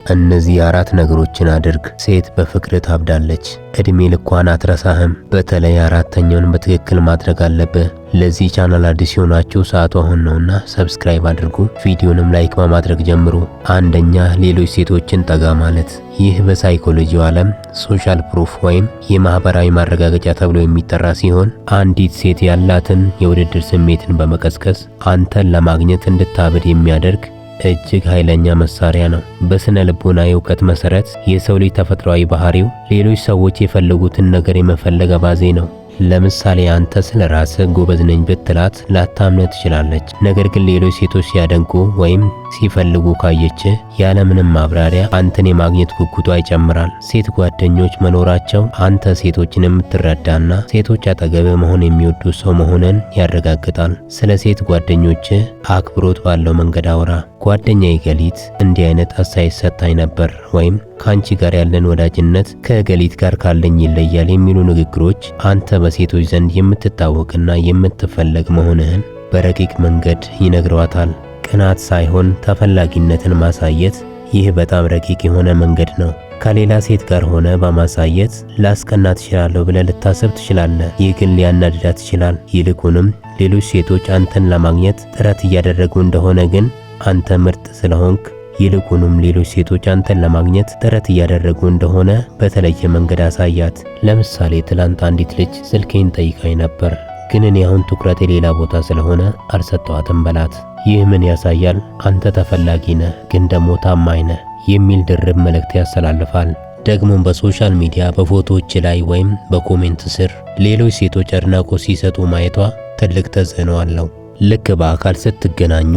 እነዚህ አራት ነገሮችን አድርግ፣ ሴት በፍቅር ታብዳለች። እድሜ ልኳን አትረሳህም። በተለይ አራተኛውን በትክክል ማድረግ አለብህ። ለዚህ ቻናል አዲስ የሆናችሁ ሰዓቱ አሁን ነውና ሰብስክራይብ አድርጉ። ቪዲዮንም ላይክ በማድረግ ጀምሩ። አንደኛ፣ ሌሎች ሴቶችን ጠጋ ማለት። ይህ በሳይኮሎጂው ዓለም ሶሻል ፕሩፍ ወይም የማህበራዊ ማረጋገጫ ተብሎ የሚጠራ ሲሆን አንዲት ሴት ያላትን የውድድር ስሜትን በመቀስቀስ አንተን ለማግኘት እንድታብድ የሚያደርግ እጅግ ኃይለኛ መሳሪያ ነው። በስነ ልቦና እውቀት መሰረት የሰው ልጅ ተፈጥሯዊ ባህሪው ሌሎች ሰዎች የፈለጉትን ነገር የመፈለግ አባዜ ነው። ለምሳሌ አንተ ስለ ራስህ ጎበዝ ነኝ ብትላት ላታምነ ትችላለች። ነገር ግን ሌሎች ሴቶች ሲያደንቁ ወይም ሲፈልጉ ካየች ያለምንም ማብራሪያ አንተን የማግኘት ጉጉቷ ይጨምራል። ሴት ጓደኞች መኖራቸው አንተ ሴቶችን የምትረዳና ሴቶች አጠገብ መሆን የሚወዱ ሰው መሆንን ያረጋግጣል። ስለ ሴት ጓደኞች አክብሮት ባለው መንገድ አውራ። ጓደኛዬ ገሊት እንዲህ አይነት አስተያየት ሰጥታኝ ነበር ወይም ካንቺ ጋር ያለን ወዳጅነት ከገሊት ጋር ካለኝ ይለያል የሚሉ ንግግሮች አንተ በሴቶች ዘንድ የምትታወቅና የምትፈለግ መሆንህን በረቂቅ መንገድ ይነግሯታል። ቅናት ሳይሆን ተፈላጊነትን ማሳየት ይህ በጣም ረቂቅ የሆነ መንገድ ነው። ከሌላ ሴት ጋር ሆነ በማሳየት ላስቀና ትችላለህ ብለህ ልታሰብ ትችላለህ። ይህ ግን ሊያናድዳት ይችላል። ይልቁንም ሌሎች ሴቶች አንተን ለማግኘት ጥረት እያደረጉ እንደሆነ ግን አንተ ምርጥ ስለሆንክ ይልቁንም ሌሎች ሴቶች አንተን ለማግኘት ጥረት እያደረጉ እንደሆነ በተለየ መንገድ አሳያት። ለምሳሌ ትላንት አንዲት ልጅ ስልኬን ጠይቃኝ ነበር፣ ግን እኔ አሁን ትኩረቴ ሌላ ቦታ ስለሆነ አልሰጠዋትም በላት። ይህ ምን ያሳያል? አንተ ተፈላጊ ነህ፣ ግን ደግሞ ታማኝ ነህ የሚል ድርብ መልእክት ያስተላልፋል። ደግሞም በሶሻል ሚዲያ በፎቶዎች ላይ ወይም በኮሜንት ስር ሌሎች ሴቶች አድናቆት ሲሰጡ ማየቷ ትልቅ ተጽዕኖ አለው። ልክ በአካል ስትገናኙ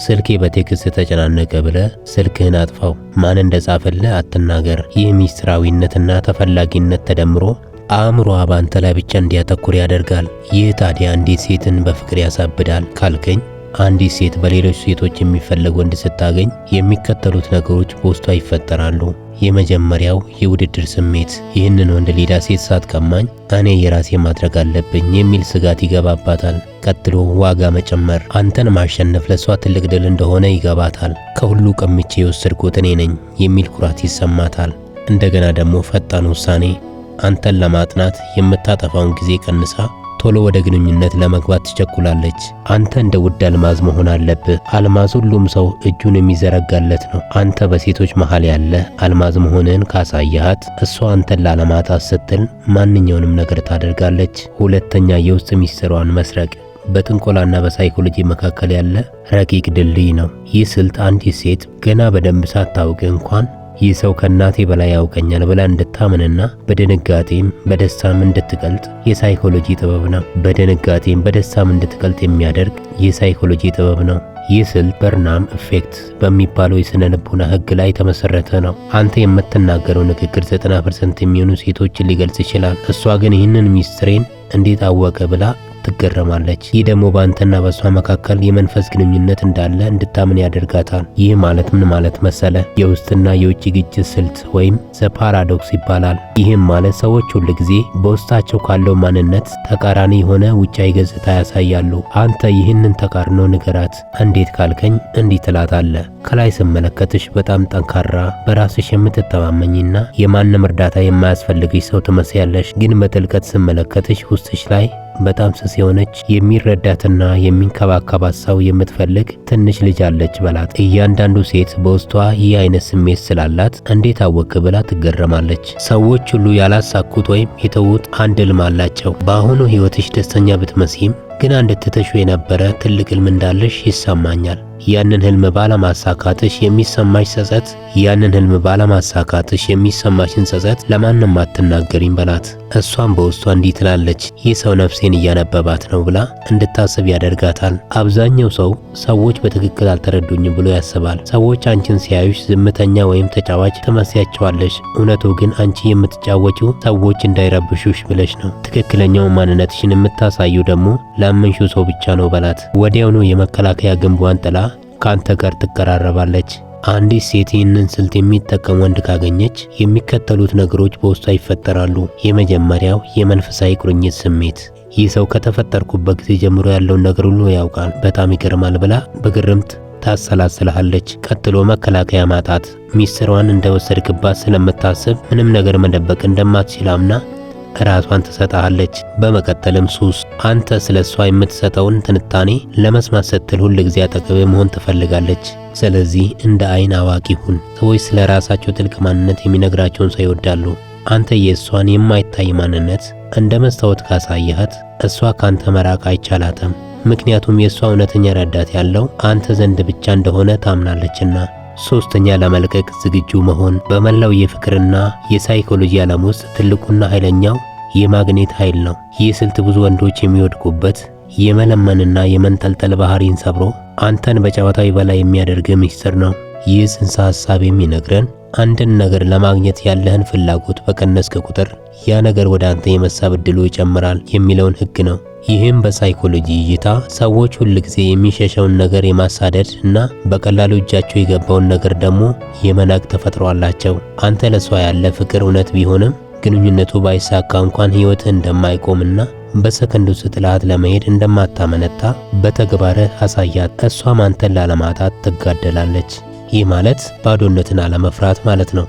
ስልኬ በቴክስት ተጨናነቀ ብለ ስልክህን አጥፋው። ማን እንደጻፈልህ አትናገር። ይህ ሚስጥራዊነትና ተፈላጊነት ተደምሮ አእምሮዋ ባንተ ላይ ብቻ እንዲያተኩር ያደርጋል። ይህ ታዲያ እንዴት ሴትን በፍቅር ያሳብዳል ካልከኝ፣ አንዲት ሴት በሌሎች ሴቶች የሚፈለግ ወንድ ስታገኝ የሚከተሉት ነገሮች በውስጧ ይፈጠራሉ። የመጀመሪያው የውድድር ስሜት። ይህንን ወንድ ሌላ ሴት ሳትቀማኝ እኔ የራሴ ማድረግ አለብኝ የሚል ስጋት ይገባባታል። ቀጥሎ ዋጋ መጨመር። አንተን ማሸነፍ ለሷ ትልቅ ድል እንደሆነ ይገባታል። ከሁሉ ቀምቼ የወሰድኩት እኔ ነኝ የሚል ኩራት ይሰማታል። እንደገና ደግሞ ፈጣን ውሳኔ። አንተን ለማጥናት የምታጠፋውን ጊዜ ቀንሳ ቶሎ ወደ ግንኙነት ለመግባት ትቸኩላለች። አንተ እንደ ውድ አልማዝ መሆን አለብህ። አልማዝ ሁሉም ሰው እጁን የሚዘረጋለት ነው። አንተ በሴቶች መሃል ያለ አልማዝ መሆንህን ካሳያሃት እሷ አንተን ላለማጣት ስትል ማንኛውንም ነገር ታደርጋለች። ሁለተኛ፣ የውስጥ ሚስጥሯን መስረቅ። በጥንቆላና በሳይኮሎጂ መካከል ያለ ረቂቅ ድልድይ ነው። ይህ ስልት አንዲት ሴት ገና በደንብ ሳታውቅ እንኳን ይህ ሰው ከእናቴ በላይ ያውቀኛል ብላ እንድታምንና በድንጋጤም በደስታም እንድትቀልጥ የሳይኮሎጂ ጥበብ ነው። በድንጋጤም በደስታም እንድትቀልጥ የሚያደርግ የሳይኮሎጂ ጥበብ ነው። ይህ ስልት በርናም ኢፌክት በሚባለው የስነ ልቦና ህግ ላይ የተመሰረተ ነው። አንተ የምትናገረው ንግግር 90% የሚሆኑ ሴቶችን ሊገልጽ ይችላል። እሷ ግን ይህንን ሚስጥሬን እንዴት አወቀ ብላ ትገረማለች። ይህ ደግሞ በአንተና በሷ መካከል የመንፈስ ግንኙነት እንዳለ እንድታምን ያደርጋታል። ይህ ማለት ምን ማለት መሰለ? የውስጥና የውጭ ግጭት ስልት ወይም ዘ ፓራዶክስ ይባላል። ይህም ማለት ሰዎች ሁል ጊዜ በውስጣቸው ካለው ማንነት ተቃራኒ የሆነ ውጫዊ ገጽታ ያሳያሉ። አንተ ይህንን ተቃርኖ ንገራት። እንዴት ካልከኝ እንዲህ ትላታለህ። ከላይ ስመለከትሽ በጣም ጠንካራ፣ በራስሽ የምትተማመኝና የማንም እርዳታ የማያስፈልግሽ ሰው ትመስያለሽ። ግን በጥልቀት ስመለከትሽ ውስጥሽ ላይ በጣም ስስ የሆነች የሚረዳትና የሚንከባከባት ሰው የምትፈልግ ትንሽ ልጅ አለች በላት። እያንዳንዱ ሴት በውስጧ ይህ አይነት ስሜት ስላላት እንዴት አወክ ብላ ትገረማለች። ሰዎች ሁሉ ያላሳኩት ወይም የተዉት አንድ ህልም አላቸው። በአሁኑ ህይወትሽ ደስተኛ ብትመስይም ግን አንድ ትተሹ የነበረ ትልቅ ህልም እንዳለሽ ይሰማኛል። ያንን ህልም ባለማሳካትሽ የሚሰማሽን ጸጸት ለማንም አትናገሪም በላት። እሷም በውስጧ እንዲህ ትላለች፣ ይህ ሰው ነፍሴን እያነበባት ነው ብላ እንድታስብ ያደርጋታል። አብዛኛው ሰው ሰዎች በትክክል አልተረዱኝም ብሎ ያስባል። ሰዎች አንቺን ሲያዩሽ ዝምተኛ ወይም ተጫዋች ትመስያቸዋለሽ። እውነቱ ግን አንቺ የምትጫወቺው ሰዎች እንዳይረብሹሽ ብለሽ ነው። ትክክለኛው ማንነትሽን የምታሳዩ ደግሞ ላመንሽው ሰው ብቻ ነው በላት። ወዲያውኑ የመከላከያ ግንቧን ጥላ ካንተ ጋር ትቀራረባለች። አንዲት ሴት ይህንን ስልት የሚጠቀም ወንድ ካገኘች የሚከተሉት ነገሮች በውስጧ ይፈጠራሉ። የመጀመሪያው የመንፈሳዊ ቁርኝት ስሜት። ይህ ሰው ከተፈጠርኩበት ጊዜ ጀምሮ ያለውን ነገር ሁሉ ያውቃል፣ በጣም ይገርማል ብላ በግርምት ታሰላስልሃለች። ቀጥሎ መከላከያ ማጣት፣ ሚስጥሯን እንደወሰድክባት ስለምታስብ ምንም ነገር መደበቅ እንደማትችል አምና ራሷን ትሰጣለች። በመቀጠልም ሱስ፣ አንተ ስለሷ የምትሰጠውን ትንታኔ ለመስማት ስትል ሁል ጊዜ አጠገብ መሆን ትፈልጋለች። ስለዚህ እንደ አይን አዋቂ ሁን። ሰዎች ስለ ራሳቸው ጥልቅ ማንነት የሚነግራቸውን ሰው ይወዳሉ። አንተ የእሷን የማይታይ ማንነት እንደ መስታወት ካሳየሃት እሷ ካንተ መራቅ አይቻላትም። ምክንያቱም የእሷ እውነተኛ ረዳት ያለው አንተ ዘንድ ብቻ እንደሆነ ታምናለችና። ሶስተኛ፣ ለመልቀቅ ዝግጁ መሆን። በመላው የፍቅርና የሳይኮሎጂ ዓለም ውስጥ ትልቁና ኃይለኛው የማግኔት ኃይል ነው። ይህ ስልት ብዙ ወንዶች የሚወድቁበት የመለመንና የመንጠልጠል ባህሪን ሰብሮ አንተን በጨዋታዊ በላይ የሚያደርግ ምስጢር ነው። ይህ ጽንሰ ሐሳብ የሚነግረን አንድን ነገር ለማግኘት ያለህን ፍላጎት በቀነስክ ቁጥር ያ ነገር ወደ አንተ የመሳብ ዕድሉ ይጨምራል የሚለውን ሕግ ነው። ይህም በሳይኮሎጂ እይታ ሰዎች ሁል ጊዜ የሚሸሸውን ነገር የማሳደድ እና በቀላሉ እጃቸው የገባውን ነገር ደግሞ የመናቅ ተፈጥሮ አላቸው። አንተ ለሷ ያለ ፍቅር እውነት ቢሆንም ግንኙነቱ ባይሳካ እንኳን ሕይወትህ እንደማይቆምና በሰከንድ ውስጥ ጥላት ለመሄድ እንደማታመነታ በተግባርህ አሳያት። እሷም አንተን ላለማጣት ትጋደላለች። ይህ ማለት ባዶነትን አለመፍራት ማለት ነው።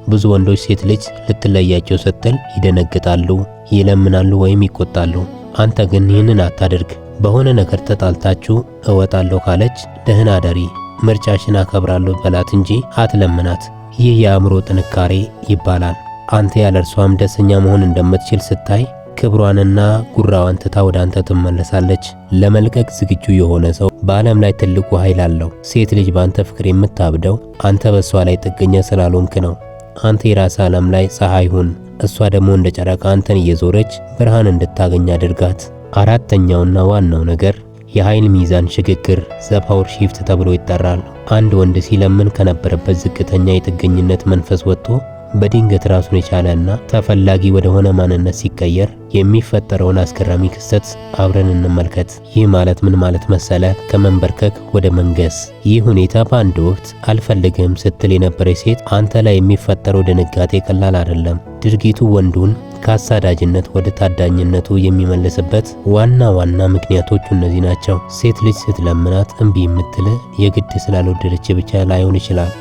ብዙ ወንዶች ሴት ልጅ ልትለያቸው ስትል ይደነግጣሉ፣ ይለምናሉ ወይም ይቆጣሉ። አንተ ግን ይህንን አታድርግ። በሆነ ነገር ተጣልታችሁ እወጣለሁ ካለች ደህና አደሪ፣ ምርጫሽን አከብራለሁ በላት እንጂ አትለምናት። ይህ የአእምሮ ጥንካሬ ይባላል። አንተ ያለ እርሷም ደስተኛ መሆን እንደምትችል ስታይ ክብሯንና ጉራዋን ትታ ወደ አንተ ትመለሳለች። ለመልቀቅ ዝግጁ የሆነ ሰው በዓለም ላይ ትልቁ ኃይል አለው። ሴት ልጅ በአንተ ፍቅር የምታብደው አንተ በእሷ ላይ ጥገኛ ስላልሆንክ ነው። አንተ የራስ ዓለም ላይ ፀሐይ ሁን፣ እሷ ደግሞ እንደ ጨረቃ አንተን እየዞረች ብርሃን እንድታገኝ አድርጋት። አራተኛውና ዋናው ነገር የኃይል ሚዛን ሽግግር ዘ ፓወር ሺፍት ተብሎ ይጠራል። አንድ ወንድ ሲለምን ከነበረበት ዝቅተኛ የጥገኝነት መንፈስ ወጥቶ በድንገት ራሱን የቻለና ተፈላጊ ወደ ሆነ ማንነት ሲቀየር የሚፈጠረውን አስገራሚ ክስተት አብረን እንመልከት። ይህ ማለት ምን ማለት መሰለ? ከመንበርከክ ወደ መንገስ። ይህ ሁኔታ በአንድ ወቅት አልፈልግም ስትል የነበረች ሴት አንተ ላይ የሚፈጠረው ድንጋጤ ቀላል አይደለም። ድርጊቱ ወንዱን ከአሳዳጅነት ወደ ታዳኝነቱ የሚመልስበት ዋና ምክንያቶቹ እነዚህ ናቸው። ሴት ልጅ ስትለምናት እምቢ የምትል የግድ ስላልወደደች ብቻ ላይሆን ይችላል።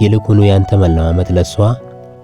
ይልቁኑ ያንተ መለማመጥ ለሷ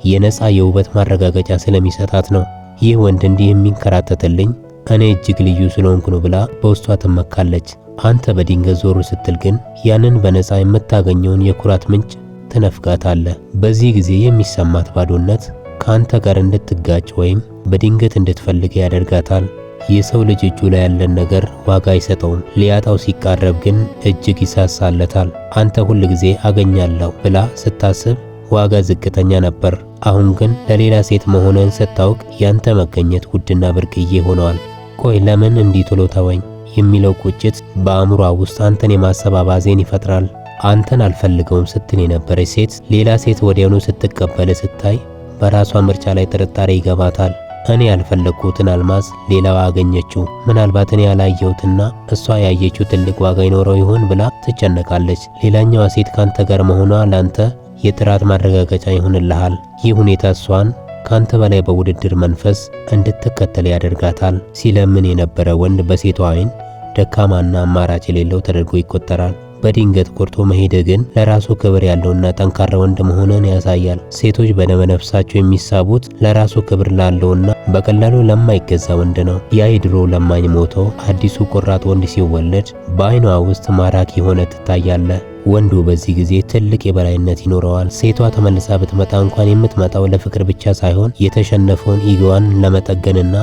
የነፃ የውበት ማረጋገጫ ስለሚሰጣት ነው። ይህ ወንድ እንዲህ የሚንከራተትልኝ እኔ እጅግ ልዩ ስለሆንኩ ነው ብላ በውስጧ ትመካለች። አንተ በድንገት ዞር ስትል ግን ያንን በነፃ የምታገኘውን የኩራት ምንጭ ትነፍጋታለህ። በዚህ ጊዜ የሚሰማት ባዶነት ከአንተ ጋር እንድትጋጭ ወይም በድንገት እንድትፈልግ ያደርጋታል። የሰው ልጅ እጁ ላይ ያለን ነገር ዋጋ አይሰጠውም። ሊያጣው ሲቃረብ ግን እጅግ ይሳሳለታል። አንተ ሁል ጊዜ አገኛለሁ ብላ ስታስብ ዋጋ ዝቅተኛ ነበር። አሁን ግን ለሌላ ሴት መሆንን ስታውቅ ያንተ መገኘት ውድና ብርቅዬ ሆነዋል። ቆይ ለምን እንዲህ ቶሎ ተወኝ የሚለው ቁጭት በአእምሯ ውስጥ አንተን የማሰብ አባዜን ይፈጥራል። አንተን አልፈልገውም ስትል የነበረች ሴት ሌላ ሴት ወዲያውኑ ስትቀበል ስታይ በራሷ ምርጫ ላይ ጥርጣሬ ይገባታል። እኔ ያልፈለግኩትን አልማዝ ሌላዋ አገኘችው፣ ምናልባት እኔ ያላየሁትና እሷ ያየችው ትልቅ ዋጋ ይኖረው ይሆን ብላ ትጨነቃለች። ሌላኛዋ ሴት ካንተ ጋር መሆኗ ላንተ የጥራት ማረጋገጫ ይሆንልሃል። ይህ ሁኔታ እሷን ካንተ በላይ በውድድር መንፈስ እንድትከተል ያደርጋታል። ሲለምን የነበረ ወንድ በሴቷ አይን ደካማና አማራጭ የሌለው ተደርጎ ይቆጠራል። በድንገት ቆርጦ መሄድ ግን ለራሱ ክብር ያለውና ጠንካራ ወንድ መሆኑን ያሳያል። ሴቶች በደመ ነፍሳቸው የሚሳቡት ለራሱ ክብር ላለውና በቀላሉ ለማይገዛ ወንድ ነው። ያ የድሮ ለማኝ ሞቶ አዲሱ ቆራጥ ወንድ ሲወለድ በአይኗ ውስጥ ማራኪ ሆነ ትታያለህ። ወንዱ በዚህ ጊዜ ትልቅ የበላይነት ይኖረዋል። ሴቷ ተመልሳ ብትመጣ እንኳን የምትመጣው ለፍቅር ብቻ ሳይሆን የተሸነፈውን ኢጎዋን ለመጠገንና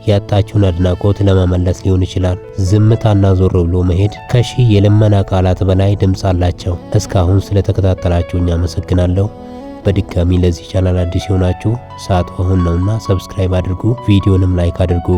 ያጣችውን አድናቆት ለመመለስ ሊሆን ይችላል። ዝምታና ዞር ብሎ መሄድ ከሺህ የልመና ቃላት በላይ ድምፅ አላቸው። እስካሁን ስለተከታተላችሁኝ አመሰግናለሁ። በድጋሚ ለዚህ ቻናል አዲስ የሆናችሁ ሰዓቱ አሁን ነውና ሰብስክራይብ አድርጉ፣ ቪዲዮንም ላይክ አድርጉ።